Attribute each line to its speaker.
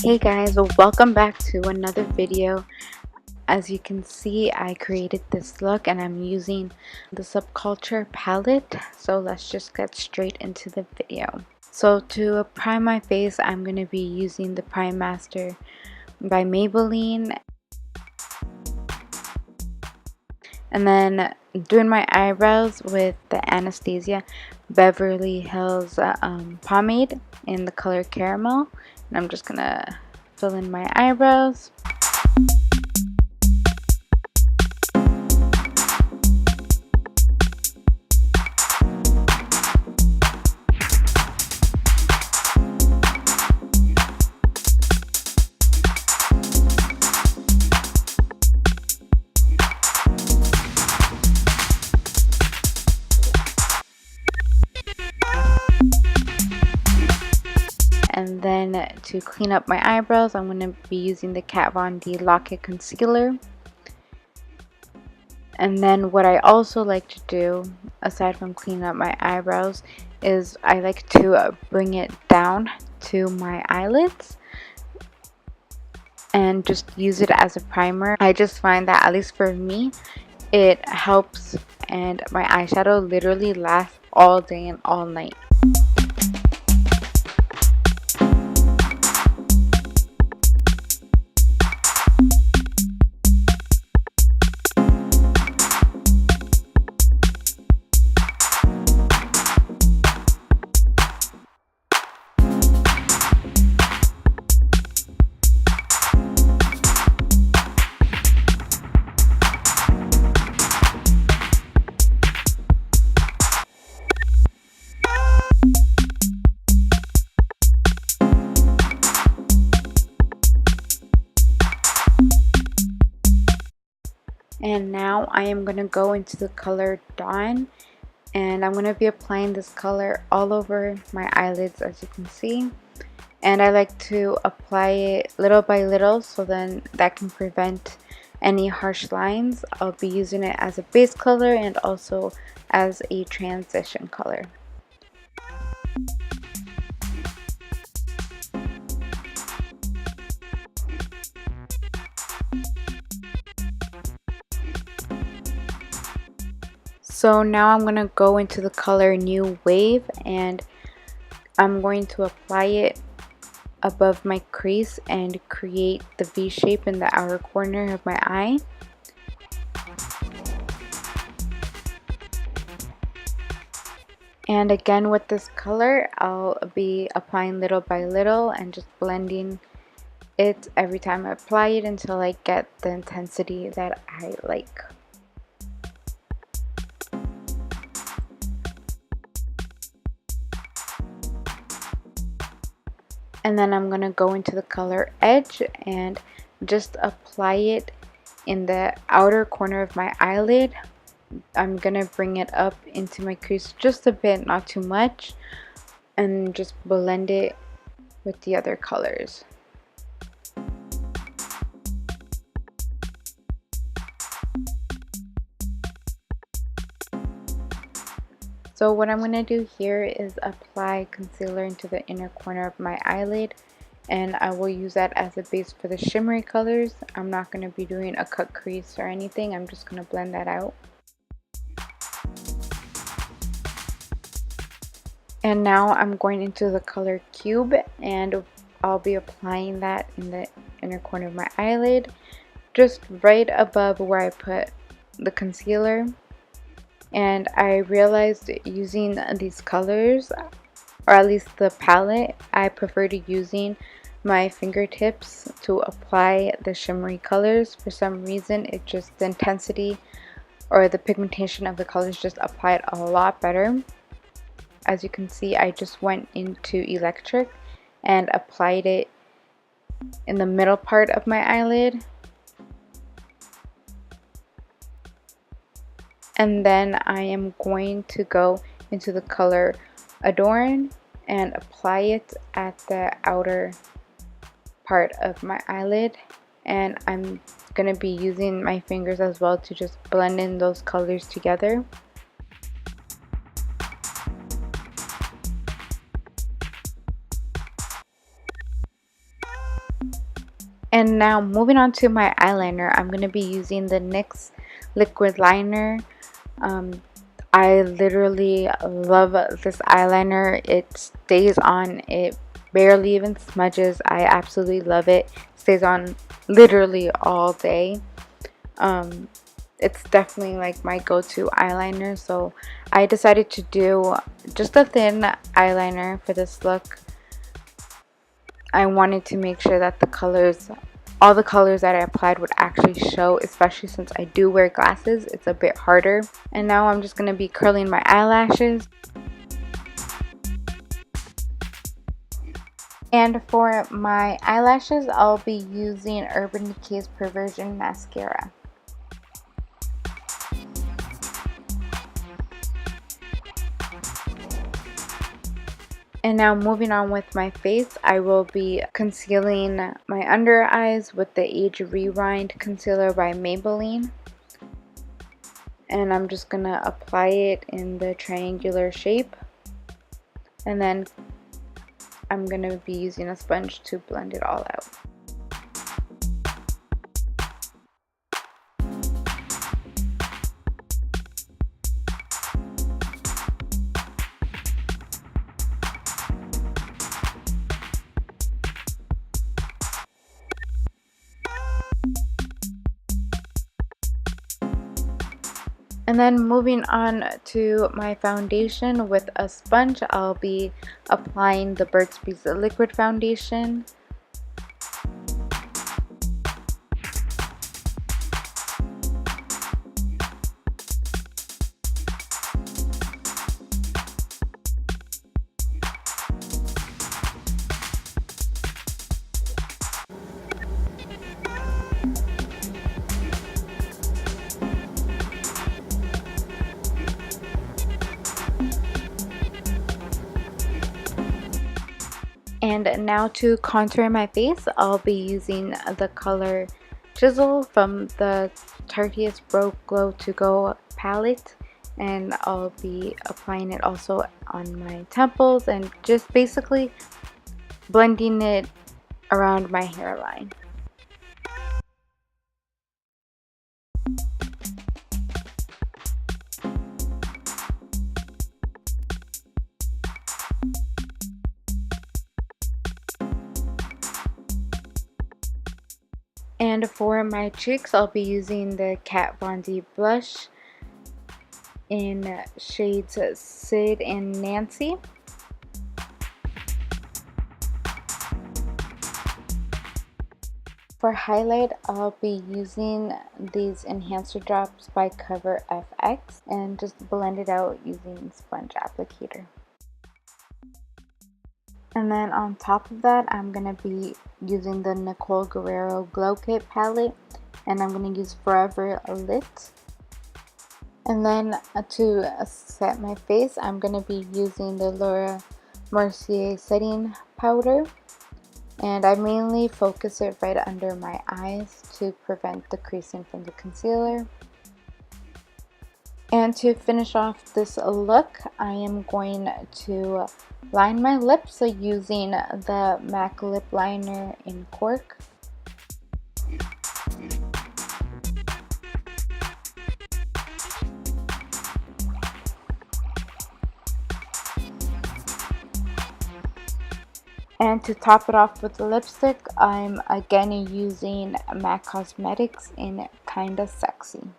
Speaker 1: Hey guys, welcome back to another video. As you can see, I created this look and I'm using the Subculture palette. So let's just get straight into the video. So to prime my face, I'm going to be using the Prime Master by Maybelline. And then doing my eyebrows with the Anastasia Beverly Hills pomade in the color Caramel. And I'm just going to fill in my eyebrows. And then to clean up my eyebrows, I'm going to be using the Kat Von D Lock-It Concealer. And then what I also like to do, aside from cleaning up my eyebrows, is I like to bring it down to my eyelids and just use it as a primer. I just find that, at least for me, it helps, and my eyeshadow literally lasts all day and all night. And now I am going to go into the color Dawn, and I'm going to be applying this color all over my eyelids, as you can see. And I like to apply it little by little, so then that can prevent any harsh lines. I'll be using it as a base color and also as a transition color. So now I'm going to go into the color New Wave, and I'm going to apply it above my crease and create the V shape in the outer corner of my eye. And again, with this color, I'll be applying little by little and just blending it every time I apply it until I get the intensity that I like. And then I'm going to go into the color Edge and just apply it in the outer corner of my eyelid. I'm going to bring it up into my crease just a bit, not too much, and just blend it with the other colors. So what I'm going to do here is apply concealer into the inner corner of my eyelid, and I will use that as a base for the shimmery colors. I'm not going to be doing a cut crease or anything. I'm just going to blend that out. And now I'm going into the color Cube, and I'll be applying that in the inner corner of my eyelid, just right above where I put the concealer. And I realized using these colors, or at least the palette, I prefer to using my fingertips to apply the shimmery colors. For some reason, it just, the intensity or the pigmentation of the colors just applied a lot better. As you can see, I just went into Electric and applied it in the middle part of my eyelid. And then I am going to go into the color Adorn and apply it at the outer part of my eyelid. And I'm going to be using my fingers as well to just blend in those colors together. And now moving on to my eyeliner, I'm going to be using the NYX liquid liner. I literally love this eyeliner. It stays on, it barely even smudges. I absolutely love it. Stays on literally all day. It's definitely like my go-to eyeliner, so I decided to do just a thin eyeliner for this look. I wanted to make sure that the colors, all the colors that I applied would actually show, especially since I do wear glasses. It's a bit harder. And now I'm just going to be curling my eyelashes. And for my eyelashes, I'll be using Urban Decay's Perversion Mascara. And now moving on with my face, I will be concealing my under eyes with the Age Rewind Concealer by Maybelline. And I'm just going to apply it in the triangular shape. And then I'm going to be using a sponge to blend it all out. And then moving on to my foundation with a sponge, I'll be applying the Burt's Bees liquid foundation. And now to contour my face, I'll be using the color Chisel from the Tarteist Broke Glow To Go palette. And I'll be applying it also on my temples and just basically blending it around my hairline. And for my cheeks, I'll be using the Kat Von D blush in shades Sid and Nancy. For highlight, I'll be using these enhancer drops by Cover FX and just blend it out using sponge applicator. And then on top of that, I'm going to be using the Nicole Guerrero Glow Kit palette, and I'm going to use Forever Lit. And then to set my face, I'm going to be using the Laura Mercier setting powder. And I mainly focus it right under my eyes to prevent the creasing from the concealer. And to finish off this look, I am going to line my lips using the MAC lip liner in Cork. And to top it off with the lipstick, I'm again using MAC Cosmetics in Kinda Sexy.